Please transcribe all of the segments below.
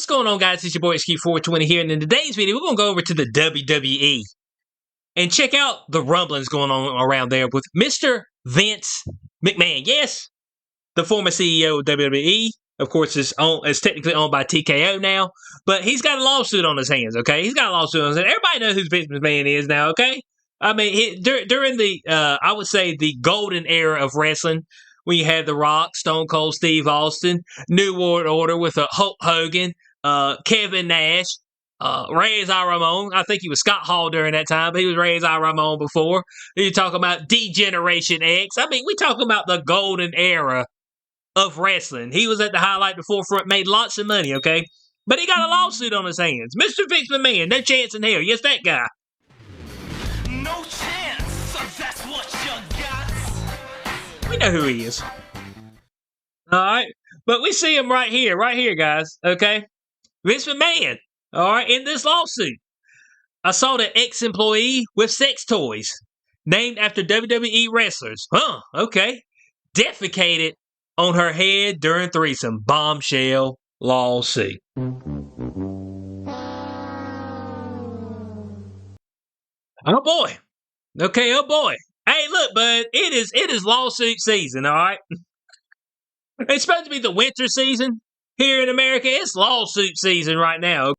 going on, guys? It's your boy XQ420 here, and in today's video, we're going to go over to the WWE and check out the rumblings going on around there with Mr. Vince McMahon. Yes, the former CEO of WWE, of course, is technically owned by TKO now, but he's got a lawsuit on his hands, okay? He's got a lawsuit on his hands. Everybody knows who Vince McMahon is now, okay? I mean, during the, I would say, the golden era of wrestling, when you had The Rock, Stone Cold Steve Austin, New World Order with Hulk Hogan, Kevin Nash, Reyes I Ramon. I think he was Scott Hall during that time, but he was Reyes I Ramon before. You're talking about D-Generation X. I mean, we're talking about the golden era of wrestling. He was at the highlight, the forefront, made lots of money, okay? But he got a lawsuit on his hands. Mr. Vince McMahon, no chance in hell. Yes, that guy. No chance, so that's what you got. We know who he is. Alright? But we see him right here, guys. Okay? Vince McMahon. Alright? In this lawsuit. Assaulted ex-employee with sex toys. Named after WWE wrestlers. Huh. Okay. Defecated on her head during threesome. Bombshell lawsuit. Oh boy. Okay, oh boy. Hey, look, bud, it is lawsuit season, all right? It's supposed to be the winter season here in America. It's lawsuit season right now.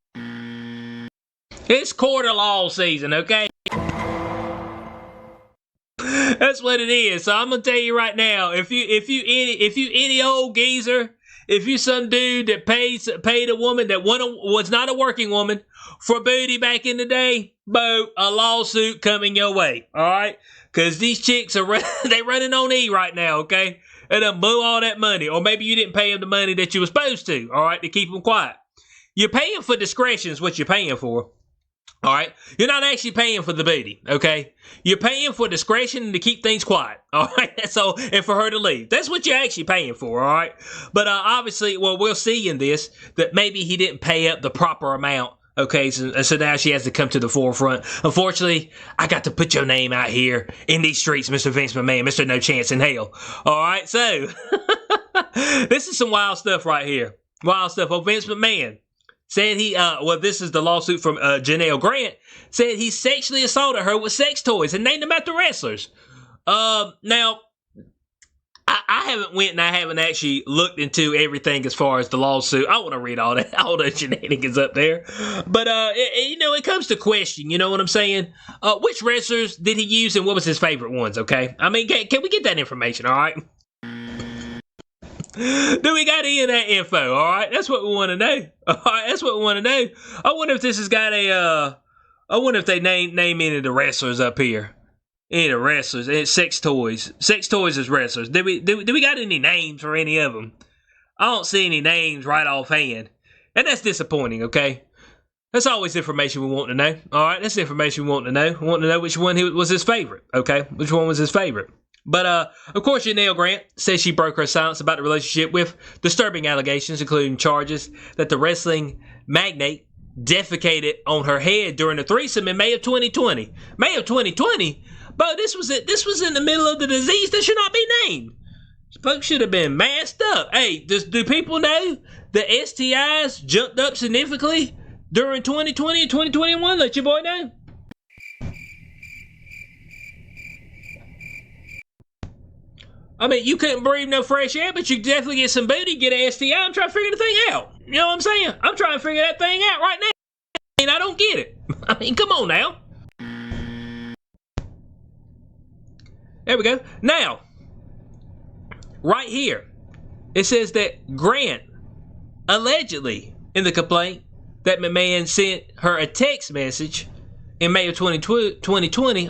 It's quarter law season, okay? That's what it is. So I'm gonna tell you right now, if you any old geezer, if you some dude that paid a woman that was not a working woman for booty back in the day, boom, a lawsuit coming your way, all right? Because these chicks are they running on E right now, okay? And they'll blew all that money. Or maybe you didn't pay them the money that you were supposed to, all right, to keep them quiet. You're paying for discretion is what you're paying for, all right? You're not actually paying for the booty, okay? You're paying for discretion and to keep things quiet, all right? That's all, and for her to leave. That's what you're actually paying for, all right? But obviously, well, we'll see in this that maybe he didn't pay up the proper amount. Okay, so now she has to come to the forefront. Unfortunately, I got to put your name out here in these streets, Mr. Vince McMahon, Mr. No Chance in Hell. All right, so this is some wild stuff right here. Wild stuff. Oh, Vince McMahon said this is the lawsuit from Janel Grant, said he sexually assaulted her with sex toys and named them after wrestlers. Now, I haven't went and I haven't actually looked into everything as far as the lawsuit. I want to read all the shenanigans up there. But, it comes to question, you know what I'm saying? Which wrestlers did he use and what was his favorite ones, okay? I mean, can we get that information, all right? Do we got any of that info, all right? That's what we want to know. All right, that's what we want to know. I wonder if this has got I wonder if they name any of the wrestlers up here. Any of the wrestlers, and sex toys. Sex toys as wrestlers. Do we got any names for any of them? I don't see any names right offhand. And that's disappointing, okay? That's always information we want to know. Alright, that's information we want to know. We want to know which one was his favorite, okay? Which one was his favorite. But, of course, Janel Grant says she broke her silence about the relationship with disturbing allegations, including charges that the wrestling magnate defecated on her head during a threesome in May of 2020. May of 2020? But this was in the middle of the disease that should not be named. Folks should have been masked up. Hey, do people know the STIs jumped up significantly during 2020 and 2021? Let your boy know. I mean, you couldn't breathe no fresh air, but you could definitely get some booty, get an STI. I'm trying to figure the thing out. You know what I'm saying? I'm trying to figure that thing out right now. And I don't get it. I mean, come on now. There we go. Now, right here, it says that Grant, allegedly, in the complaint, that McMahon sent her a text message in May of 2020,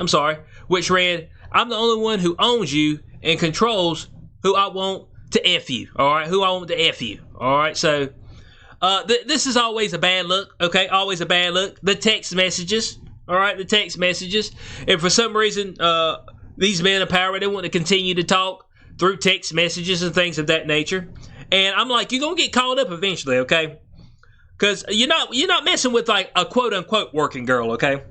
which read, "I'm the only one who owns you and controls who I want to F you." All right, who I want to F you. All right, so this is always a bad look, okay? Always a bad look. The text messages, all right, the text messages. And for some reason, these men of power, they want to continue to talk through text messages and things of that nature. And I'm like, you're going to get caught up eventually, okay? Because you're not messing with, like, a quote-unquote working girl, okay?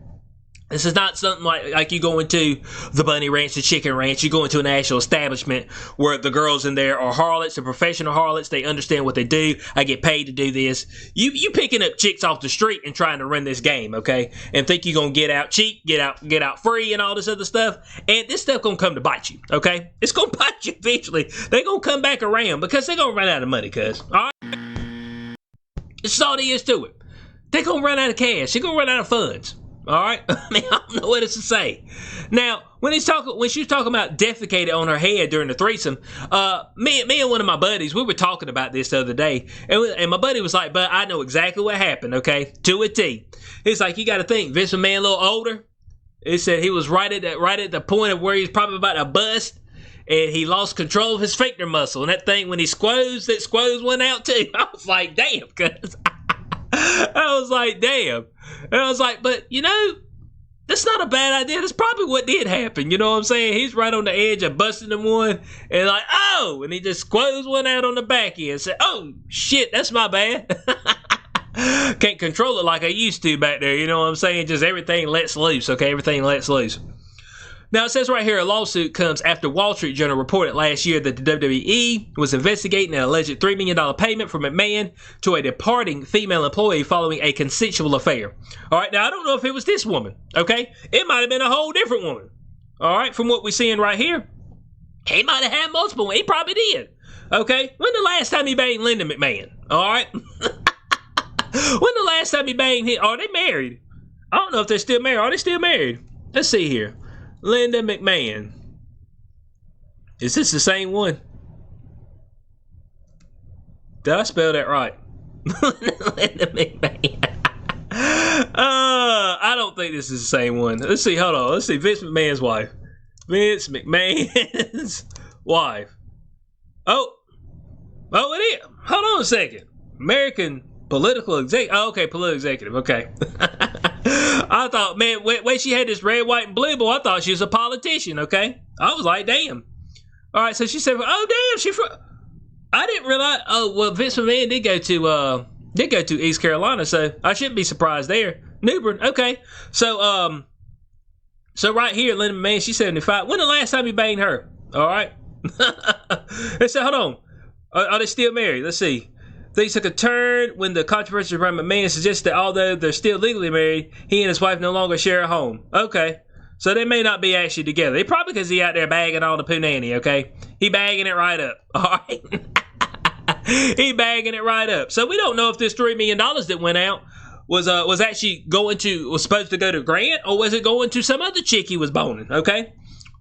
This is not something like you go into the Bunny Ranch, the Chicken Ranch. You go into an actual establishment where the girls in there are harlots, they're professional harlots. They understand what they do. I get paid to do this. You picking up chicks off the street and trying to run this game, okay? And think you're gonna get out cheap, get out free, and all this other stuff. And this stuff gonna come to bite you, okay? It's gonna bite you eventually. They're gonna come back around because they're gonna run out of money, cuz. All right? It's all there is to it. They're gonna run out of cash. They're gonna run out of funds. All right, I mean, I don't know what else to say. Now, when she was talking about defecated on her head during the threesome, me and one of my buddies, we were talking about this the other day, and my buddy was like, "But I know exactly what happened, okay, to a T." He's like, "You got to think, Vince McMahon a little older." He said he was right at the point of where he's probably about to bust, and he lost control of his sphincter muscle, and that thing when he squoze, that squoze went out too. I was like, "Damn," cuz. I was like, damn. And I was like, but, you know, that's not a bad idea. That's probably what did happen. You know what I'm saying? He's right on the edge of busting him one. And like, oh! And he just squoze one out on the back end and said, oh, shit, that's my bad. Can't control it like I used to back there. You know what I'm saying? Just everything lets loose, okay? Everything lets loose. Now, it says right here, a lawsuit comes after Wall Street Journal reported last year that the WWE was investigating an alleged $3 million payment from McMahon to a departing female employee following a consensual affair. All right, now, I don't know if it was this woman, okay? It might have been a whole different woman. All right, from what we're seeing right here. He might have had multiple. He probably did. Okay? When the last time he banged Linda McMahon? All right? When the last time he banged him? Are they married? I don't know if they're still married. Are they still married? Let's see here. Linda McMahon. Is this the same one? Did I spell that right? Linda McMahon. I don't think this is the same one. Let's see. Hold on. Let's see. Vince McMahon's wife. Vince McMahon's wife. Oh, it is. Hold on a second. American political executive. Oh, okay, political executive. Okay. I thought, man, when she had this red, white, and blue boy, I thought she was a politician, okay? I was like, damn. All right, so she said, oh, damn, she from... I didn't realize... Oh, well, Vince McMahon did go to East Carolina, so I shouldn't be surprised there. New Bern, okay. So right here, Linda McMahon, she's 75. When the last time you banged her? All right? They said, hold on. Are they still married? Let's see. Things took a turn when the controversy around McMahon suggested that although they're still legally married, he and his wife no longer share a home. Okay. So they may not be actually together. They probably because he out there bagging all the punani, okay? He bagging it right up. All right? He bagging it right up. So we don't know if this $3 million that went out was actually was supposed to go to Grant, or was it going to some other chick he was boning, okay?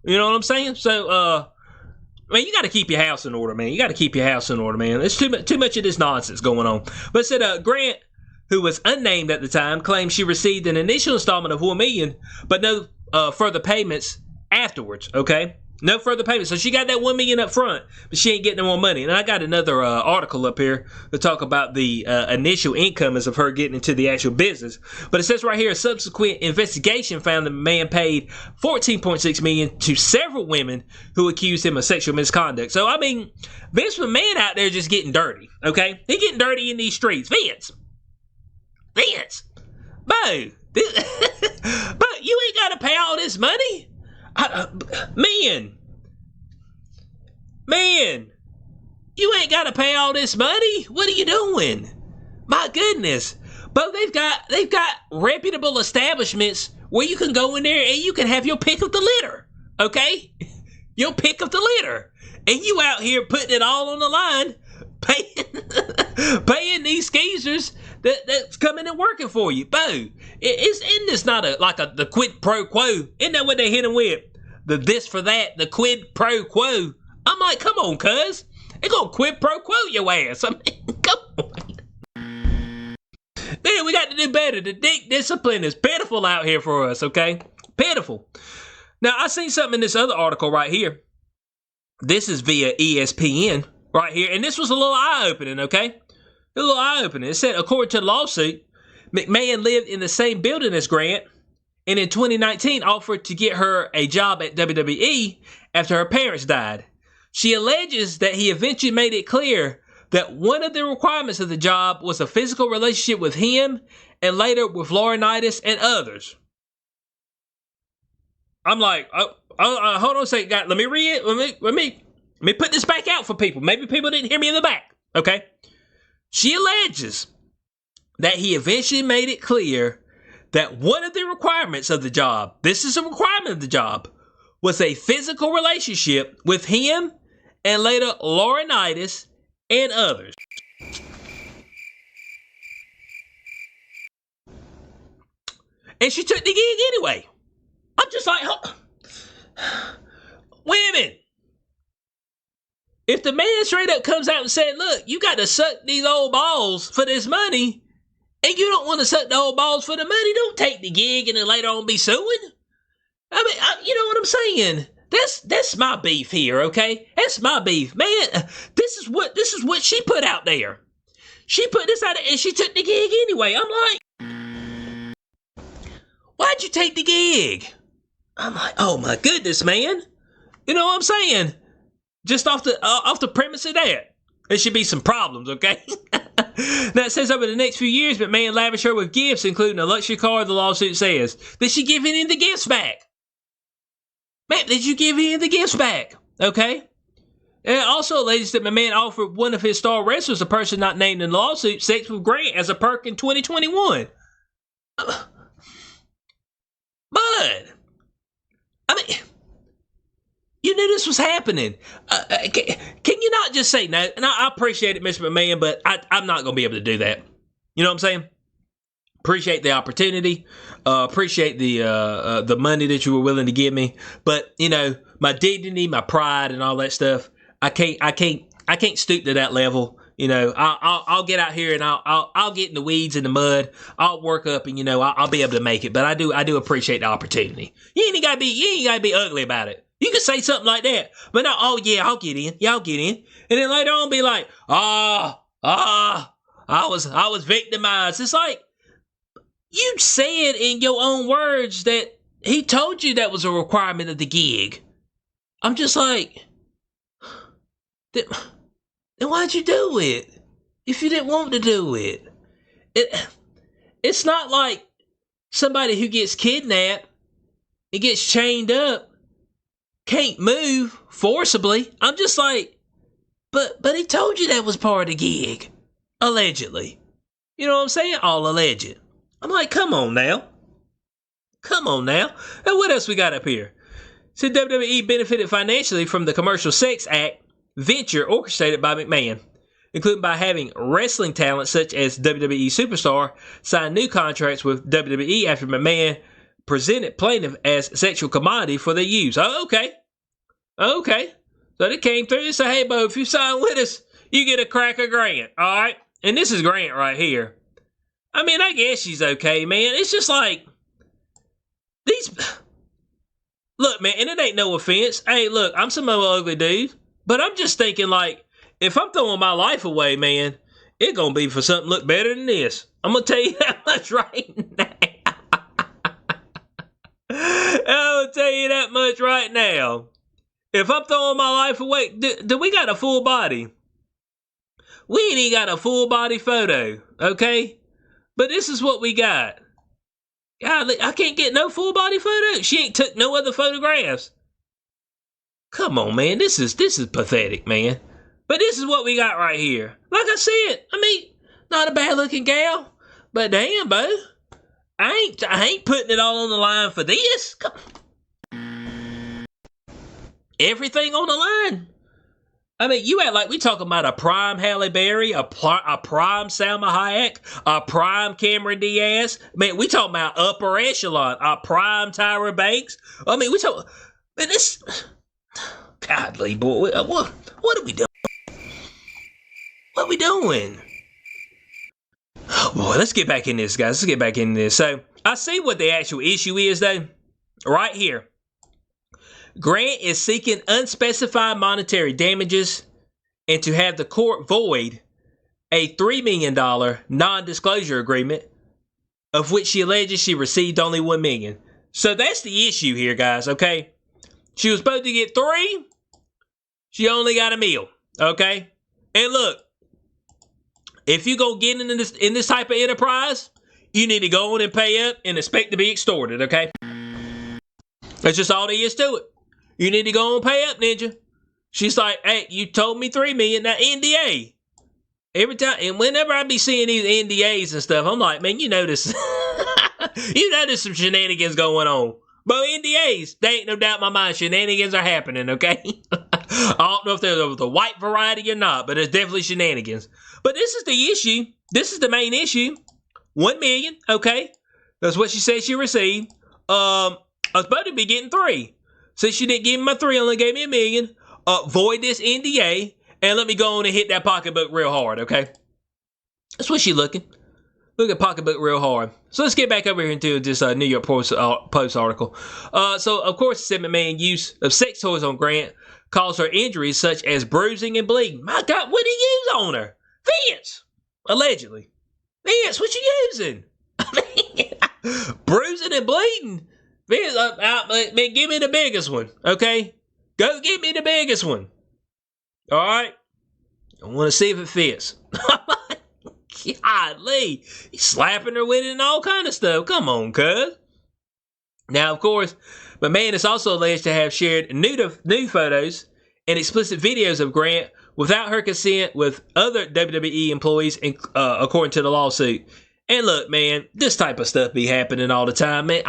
You know what I'm saying? So, man, you got to keep your house in order, man. You got to keep your house in order, man. There's too much of this nonsense going on. But it said Grant, who was unnamed at the time, claimed she received an initial installment of $1 million, but no further payments afterwards. Okay, no further payments. So she got that $1 million up front, but she ain't getting no more money. And I got another article up here to talk about the initial income of her getting into the actual business. But it says right here, a subsequent investigation found the man paid $14.6 million to several women who accused him of sexual misconduct. So I mean, Vince McMahon out there just getting dirty. Okay, he getting dirty in these streets. Vince, Bo, but you ain't got to pay all this money. Man, you ain't got to pay all this money. What are you doing? My goodness. But they've got reputable establishments where you can go in there and you can have your pick of the litter. Okay? Your pick of the litter. And you out here putting it all on the line, paying these skeezers that's coming and working for you. Bo, isn't this not the quid pro quo? Isn't that what they hit him with? The this for that, the quid pro quo. I'm like, come on, cuz. They're gonna quid pro quo your ass. I mean, come on. Man, we got to do better. The dick discipline is pitiful out here for us, okay? Pitiful. Now, I seen something in this other article right here. This is via ESPN right here, and this was a little eye-opening, okay? A little eye-opening. It said, according to the lawsuit, McMahon lived in the same building as Grant, and in 2019 offered to get her a job at WWE after her parents died. She alleges that he eventually made it clear that one of the requirements of the job was a physical relationship with him and later with Laurinaitis and others. I'm like, hold on a second, guys. Let me read it. Let me put this back out for people. Maybe people didn't hear me in the back. Okay. She alleges that he eventually made it clear that one of the requirements of the job, this is a requirement of the job, was a physical relationship with him and later Laurinaitis and others. And she took the gig anyway. I'm just like, women. If the man straight up comes out and said, look, you got to suck these old balls for this money, and you don't want to suck the old balls for the money, don't take the gig and then later on be suing. I mean, you know what I'm saying? That's my beef here, okay? That's my beef. Man, this is what she put out there. She put this out there and she took the gig anyway. I'm like, why'd you take the gig? I'm like, oh my goodness, man. You know what I'm saying? Just off the premise of that, there should be some problems, okay? Now it says over the next few years, McMahon lavished her with gifts, including a luxury car, the lawsuit says. Did she give any of the gifts back? Man, did you give any of the gifts back? Okay? And it also alleges that McMahon offered one of his star wrestlers, a person not named in the lawsuit, sex with Grant as a perk in 2021. But, I mean, you knew this was happening. Can you not just say no? And I appreciate it, Mr. McMahon, but I'm not going to be able to do that. You know what I'm saying? Appreciate the opportunity. Appreciate the money that you were willing to give me. But, you know, my dignity, my pride, and all that stuff, I can't stoop to that level. You know, I'll get out here and I'll get in the weeds in the mud. I'll work up and, you know, I'll be able to make it. But I do appreciate the opportunity. You ain't gotta be ugly about it. You can say something like that, but not, oh yeah, I'll get in. Yeah, I'll get in. And then later on be like, I was victimized. It's like, you said in your own words that he told you that was a requirement of the gig. I'm just like, then why'd you do it? If you didn't want to do it. It's not like somebody who gets kidnapped and gets chained up can't move forcibly. I'm just like, but he told you that was part of the gig. Allegedly. You know what I'm saying? All alleged. I'm like, come on now. Come on now. And what else we got up here? Said WWE benefited financially from the Commercial Sex Act venture orchestrated by McMahon, including by having wrestling talent such as WWE superstar sign new contracts with WWE after McMahon presented plaintiff as sexual commodity for their use. Oh, okay. Okay. So they came through and said, hey, Bo, if you sign with us, you get a crack of Grant. All right? And this is Grant right here. I mean, I guess she's okay, man. It's just like, these... Look, man, and it ain't no offense. Hey, look, I'm some old ugly dude. But I'm just thinking, like, if I'm throwing my life away, man, it's going to be for something look better than this. I'm going to tell you that much right now. I'm going to tell you that much right now. If I'm throwing my life away, do we got a full body? We ain't even got a full body photo, okay? But this is what we got. Golly, I can't get no full body photo. She ain't took no other photographs. Come on, man. This is pathetic, man. But this is what we got right here. Like I said, I mean, not a bad looking gal. But damn, Bo. I ain't putting it all on the line for this. Come. Everything on the line. I mean, you act like we talking about a prime Halle Berry, a prime Salma Hayek, a prime Cameron Diaz. Man, we talking about upper echelon, a prime Tyra Banks. I mean, we talking, man, this, godly boy, what are we doing? What are we doing? Oh boy, let's get back in this, guys. Let's get back in this. So, I see what the actual issue is, though. Right here. Grant is seeking unspecified monetary damages and to have the court void a $3 million non-disclosure agreement, of which she alleges she received only $1 million. So that's the issue here, guys, okay? She was supposed to get 3. She only got $1 million, okay? And look, if you go get in this type of enterprise, you need to go on and pay up and expect to be extorted, okay? That's just all there is to it. You need to go and pay up, ninja. She's like, hey, you told me $3 million, now NDA. Every time, and whenever I be seeing these NDAs and stuff, I'm like, man, you know this. You know there's some shenanigans going on. But NDAs, there ain't no doubt in my mind shenanigans are happening, okay? I don't know if they're the white variety or not, but there's definitely shenanigans. But this is the issue. This is the main issue. $1 million, okay? That's what she said she received. I was supposed to be getting 3. Since she didn't give me my 3, only gave me $1 million. Void this NDA, and let me go on and hit that pocketbook real hard, okay? That's what she looking. Look at pocketbook real hard. So let's get back over here into this New York Post article. So, of course, the McMahon use of sex toys on Grant caused her injuries such as bruising and bleeding. My God, what did he use on her? Vince! Allegedly. Vince, what you using? Bruising and bleeding? Vince, man, give me the biggest one, okay? Go get me the biggest one. All right? I want to see if it fits. Golly, he's slapping her with it and all kind of stuff. Come on, cuz. Now, of course, McMahon is also alleged to have shared nude photos and explicit videos of Grant without her consent with other WWE employees, according to the lawsuit. And look, man, this type of stuff be happening all the time, man.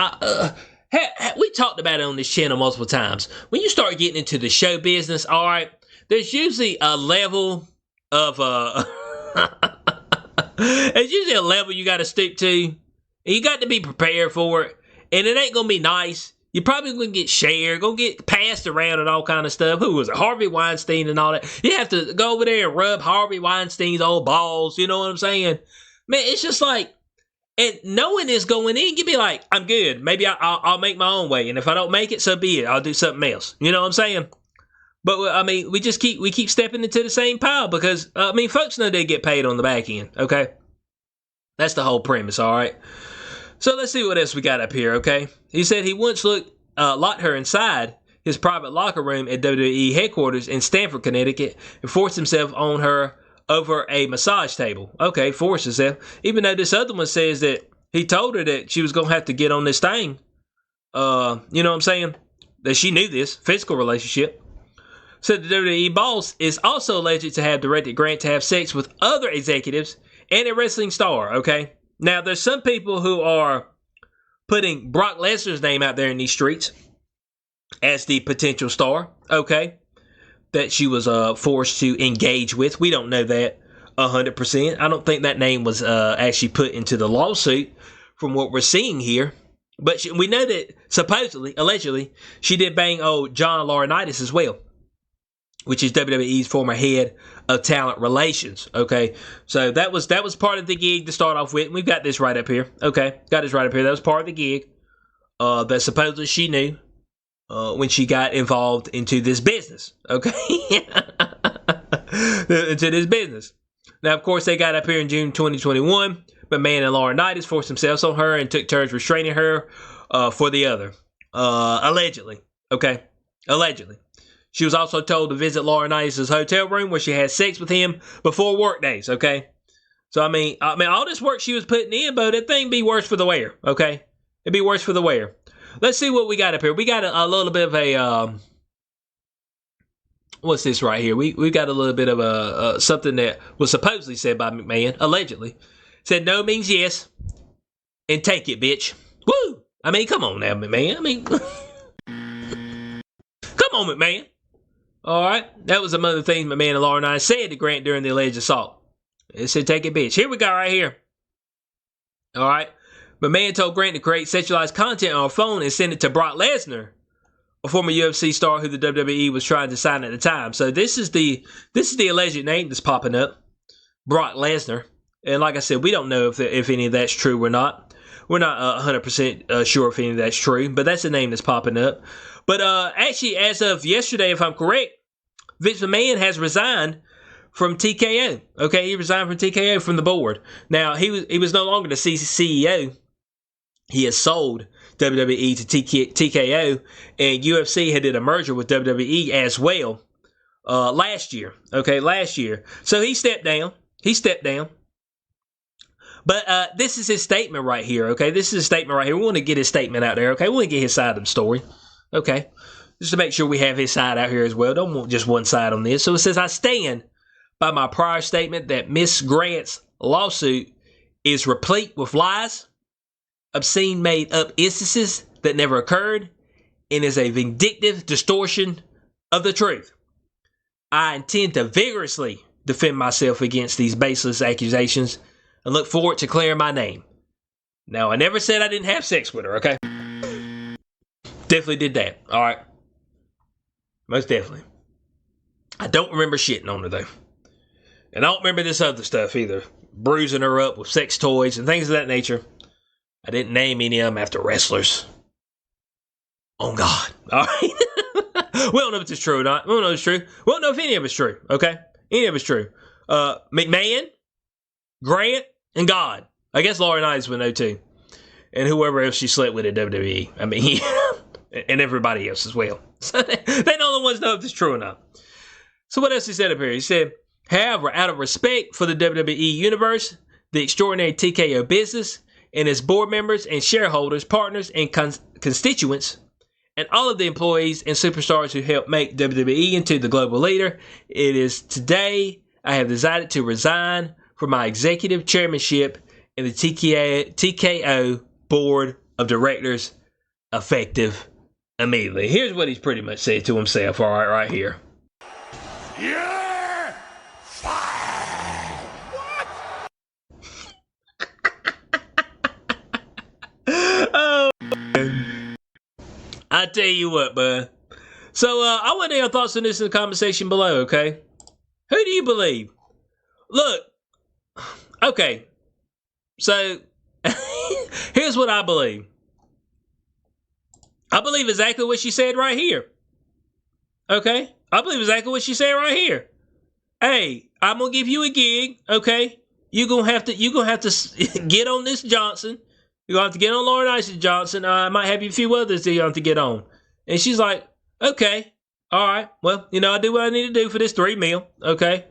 We talked about it on this channel multiple times. When you start getting into the show business, all right, there's usually a level of there's usually a level you got to stoop to, and you got to be prepared for it. And it ain't gonna be nice. You're probably gonna get shared, gonna get passed around and all kind of stuff. Who was it? Harvey Weinstein and all that. You have to go over there and rub Harvey Weinstein's old balls. You know what I'm saying? Man, it's just like, and knowing this going in, you be like, I'm good. Maybe I'll make my own way, and if I don't make it, so be it. I'll do something else. You know what I'm saying? But I mean, we keep stepping into the same pile because I mean, folks know they get paid on the back end. Okay, that's the whole premise. All right. So let's see what else we got up here. Okay, he said he once locked her inside his private locker room at WWE headquarters in Stamford, Connecticut, and forced himself on her over a massage table. Okay, forced himself. Even though this other one says that he told her that she was gonna have to get on this thing. You know what I'm saying? That she knew this physical relationship. Said the WWE boss is also alleged to have directed Grant to have sex with other executives and a wrestling star, okay? Now, there's some people who are putting Brock Lesnar's name out there in these streets as the potential star, okay? That she was forced to engage with. We don't know that 100%. I don't think that name was actually put into the lawsuit from what we're seeing here. But we know that supposedly, allegedly, she did bang old John Laurinaitis as well, which is WWE's former head of talent relations, okay? So that was part of the gig to start off with. And we've got this right up here, okay? Got this right up here. That was part of the gig that supposedly she knew when she got involved into this business, okay? Into this business. Now, of course, they got up here in June 2021. McMahon and Laurinaitis forced themselves on her and took turns restraining her for the other. Allegedly, okay? Allegedly. She was also told to visit Laurinaitis' hotel room where she had sex with him before work days, okay? So, I mean, all this work she was putting in, but that thing be worse for the wear, okay? It'd be worse for the wear. Let's see what we got up here. We got a little bit of a, what's this right here? We got a little bit of a something that was supposedly said by McMahon, allegedly. Said no means yes, and take it, bitch. Woo! I mean, come on now, McMahon. I mean, come on, McMahon. All right, that was among the things McMahon and Laurinaitis said to Grant during the alleged assault. It said, take it, bitch. Here we go right here. All right. McMahon told Grant to create sexualized content on her phone and send it to Brock Lesnar, a former UFC star who the WWE was trying to sign at the time. So this is the alleged name that's popping up, Brock Lesnar. And like I said, we don't know if any of that's true or not. We're not 100% sure if any of that's true, but that's the name that's popping up. But actually, as of yesterday, if I'm correct, Vince McMahon has resigned from TKO. Okay, he resigned from TKO from the board. Now, he was no longer the CEO. He has sold WWE to TKO, and UFC had did a merger with WWE as well last year. Okay, last year. So he stepped down. But this is his statement right here, okay? This is his statement right here. We want to get his statement out there, okay? We want to get his side of the story. Okay. Just to make sure we have his side out here as well. Don't want just one side on this. So it says, I stand by my prior statement that Miss Grant's lawsuit is replete with lies, obscene made-up instances that never occurred, and is a vindictive distortion of the truth. I intend to vigorously defend myself against these baseless accusations and look forward to clearing my name. Now, I never said I didn't have sex with her, okay? Definitely did that, all right? Most definitely. I don't remember shitting on her, though. And I don't remember this other stuff either. Bruising her up with sex toys and things of that nature. I didn't name any of them after wrestlers. Oh, God. All right. We don't know if it's true or not. We don't know if it's true. We don't know if any of it's true, okay? Any of it's true. McMahon, Grant, and God. I guess Laurie Knights would know too. And whoever else she slept with at WWE. I mean, and everybody else as well. So they know the ones know if it's true or not. So what else he said up here? He said, however, out of respect for the WWE Universe, the extraordinary TKO business, and its board members and shareholders, partners, and constituents, and all of the employees and superstars who helped make WWE into the global leader, it is today I have decided to resign from my executive chairmanship in the TKO board of directors, effective immediately. Here's what he's pretty much said to himself, all right here. You're fired! Oh, I tell you what, bud. So, I want to know your thoughts on this in the comment section below, okay? Who do you believe? Look, okay, so here's what I believe. I believe exactly what she said right here. Okay? I believe exactly what she said right here. Hey, I'm gonna give you a gig, okay? You're gonna have to get on this Johnson. You're gonna have to get on Lauren Isis Johnson. I might have you a few others that you have to get on. And she's like, okay, all right. Well, you know, I do what I need to do for this $3 million, okay?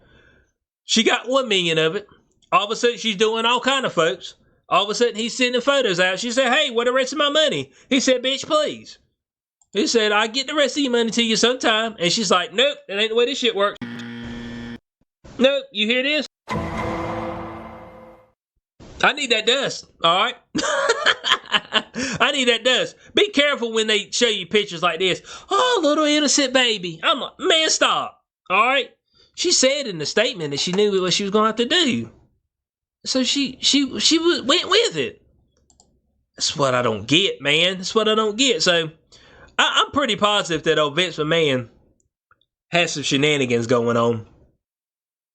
She got $1 million of it. All of a sudden, she's doing all kind of folks. All of a sudden, he's sending photos out. She said, hey, where the rest of my money? He said, bitch, please. He said, I'll get the rest of your money to you sometime. And she's like, nope, that ain't the way this shit works. Nope, you hear this? I need that dust, all right? I need that dust. Be careful when they show you pictures like this. Oh, little innocent baby. I'm like, man, stop, all right? She said in the statement that she knew what she was going to have to do. So she went with it. That's what I don't get, man. That's what I don't get. So I'm pretty positive that old Vince McMahon has some shenanigans going on.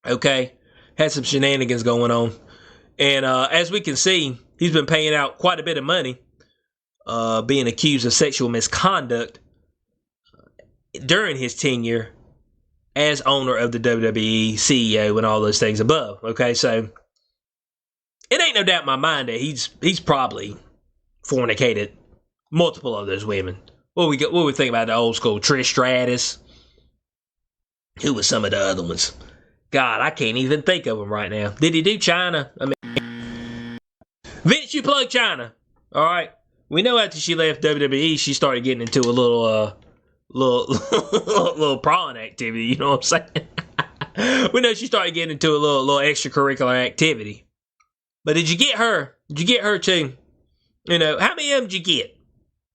Okay? Has some shenanigans going on. And as we can see, he's been paying out quite a bit of money, being accused of sexual misconduct during his tenure as owner of the WWE, CEO, and all those things above. Okay, so it ain't no doubt in my mind that he's probably fornicated multiple of those women. What we think about the old school Trish Stratus? Who was some of the other ones? God, I can't even think of them right now. Did he do China? I mean, Vince, you plug China. All right. We know after she left WWE, she started getting into a little prawn activity. You know what I'm saying? We know she started getting into a little extracurricular activity. But did you get her? Did you get her too? You know, how many of them did you get?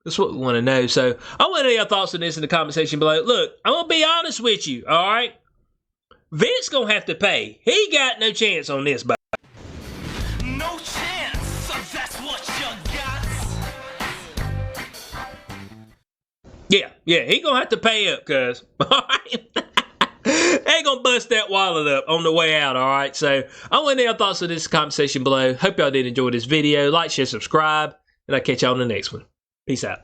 That's what we want to know. So I want to know your thoughts on this in the comment section below. Look, I'm going to be honest with you, all right? Vince going to have to pay. He got no chance on this, but No chance, so that's what you got. yeah, he going to have to pay up, cuz. All right? They going to bust that wallet up on the way out, all right? So I want to know your thoughts on this comment section below. Hope y'all did enjoy this video. Like, share, subscribe, and I'll catch y'all on the next one. Peace out.